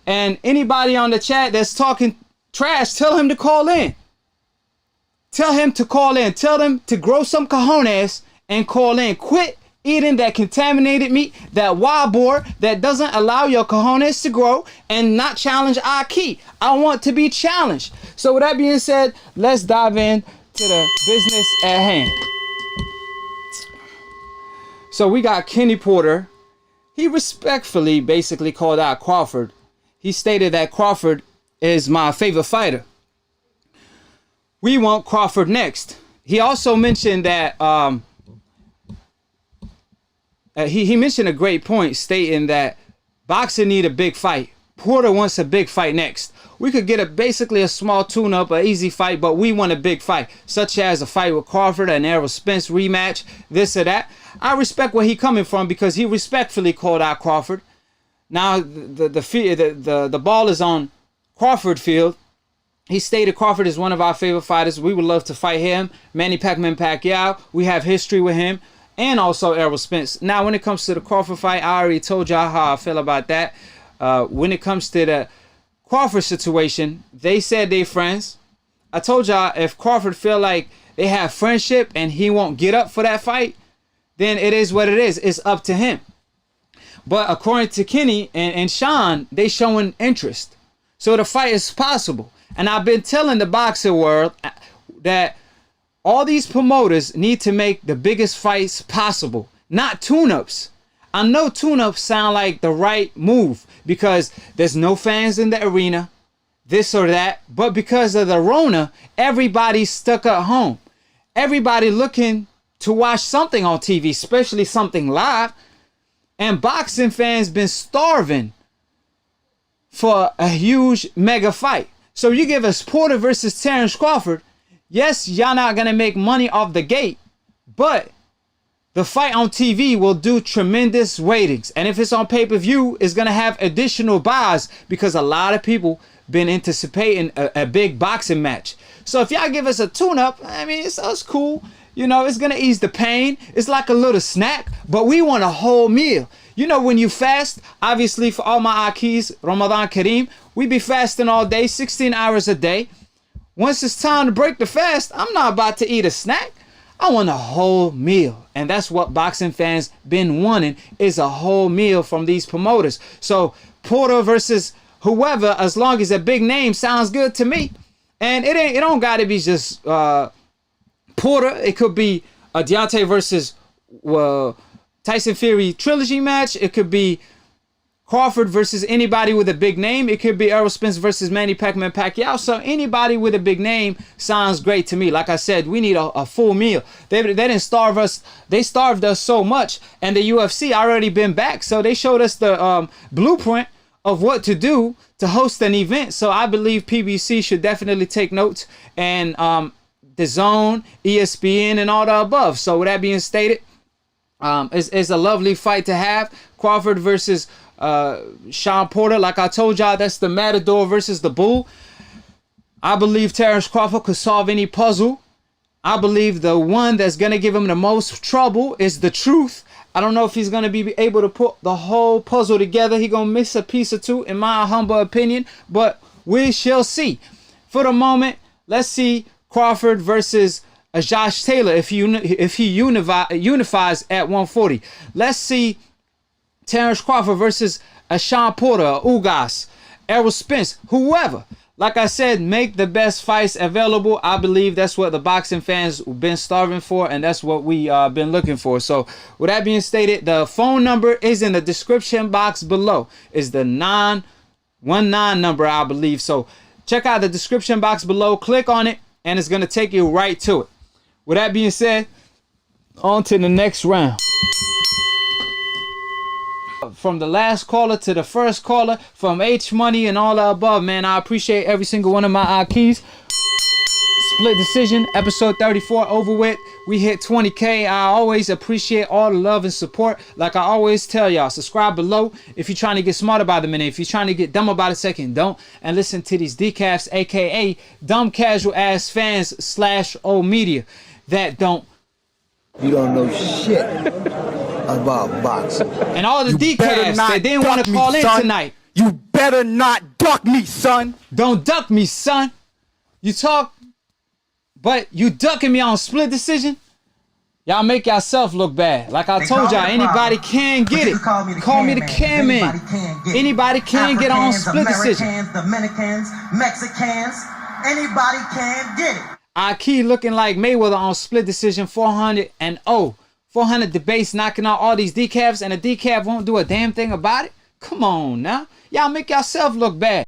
And anybody on the chat that's talking trash, tell him to call in. Tell him to call in. Tell them to grow some cojones and call in. Quit eating that contaminated meat, that wild boar that doesn't allow your cojones to grow, and not challenge Akhi. I want to be challenged. So with that being said, let's dive in to the business at hand. So we got Kenny Porter. He respectfully basically called out Crawford. He stated that Crawford is my favorite fighter. We want Crawford next. He also mentioned that he mentioned a great point, stating that boxing need a big fight. Porter wants a big fight next. We could get basically a small tune-up, an easy fight, but we want a big fight, such as a fight with Crawford, an Errol Spence rematch, this or that. I respect where he coming from because he respectfully called out Crawford. Now the ball is on Crawford field. He stated Crawford is one of our favorite fighters. We would love to fight him. Manny Pacquiao. We have history with him. And also Errol Spence. Now, when it comes to the Crawford fight, I already told y'all how I feel about that. When it comes to the Crawford situation, they said they friends. I told y'all if Crawford feel like they have friendship and he won't get up for that fight, then it is what it is. It's up to him. But according to Kenny and Sean, they showing interest. So the fight is possible. And I've been telling the boxing world that all these promoters need to make the biggest fights possible, not tune-ups. I know tune-ups sound like the right move because there's no fans in the arena, this or that. But because of the Rona, everybody's stuck at home. Everybody looking to watch something on TV, especially something live. And boxing fans been starving for a huge mega fight. So you give us Porter versus Terence Crawford. Yes, y'all not going to make money off the gate, but the fight on TV will do tremendous ratings. And if it's on pay-per-view, it's going to have additional buys because a lot of people been anticipating a big boxing match. So if y'all give us a tune-up, I mean, it's cool. You know, it's going to ease the pain. It's like a little snack, but we want a whole meal. You know, when you fast, obviously for all my Akhis, Ramadan Kareem, we be fasting all day, 16 hours a day. Once it's time to break the fast, I'm not about to eat a snack. I want a whole meal. And that's what boxing fans been wanting, is a whole meal from these promoters. So Porter versus whoever, as long as a big name, sounds good to me. And it don't got to be just Porter. It could be a Deontay versus Tyson Fury trilogy match. It could be Crawford versus anybody with a big name. It could be Errol Spence versus Manny Pacquiao. So anybody with a big name sounds great to me. Like I said, we need a full meal. They didn't starve us. They starved us so much. And the UFC already been back. So they showed us the blueprint of what to do to host an event. So I believe PBC should definitely take notes. And the Zone, ESPN, and all the above. So with that being stated, it's a lovely fight to have. Crawford versus Sean Porter. Like I told y'all, that's the Matador versus the Bull. I believe Terence Crawford could solve any puzzle. I believe the one that's going to give him the most trouble is the Truth. I don't know if he's going to be able to put the whole puzzle together. He's going to miss a piece or two, in my humble opinion. But we shall see. For the moment, let's see Crawford versus Josh Taylor if he unifies at 140. Let's see Terence Crawford versus Sean Porter, Ugas, Errol Spence, whoever. Like I said, make the best fights available. I believe that's what the boxing fans been starving for, and that's what we been looking for. So with that being stated, the phone number is in the description box below. It's the 919 number, I believe. So check out the description box below. Click on it, and it's going to take you right to it. With that being said, on to the next round. From the last caller to the first caller, from H Money and all the above, man, I appreciate every single one of my Akhis. Split decision, episode 34 over with. We hit 20K. I always appreciate all the love and support. Like I always tell y'all, subscribe below if you're trying to get smart about a minute. If you're trying to get dumb about a second, don't. And listen to these decafs, aka dumb casual ass fans / old media that don't. You don't know shit about boxing. And all the decafs that didn't want to call in tonight. You better not duck me, son. Don't duck me, son. You talk, but you ducking me on split decision? Y'all make yourself look bad. Like I told y'all, anybody can get it. Call me the can man. Anybody can get on split decision. Dominicans, Mexicans, anybody can get it. Akhi looking like Mayweather on split decision 400 and 0. 400 debates knocking out all these decafs and the decaf won't do a damn thing about it? Come on now. Y'all make yourself look bad.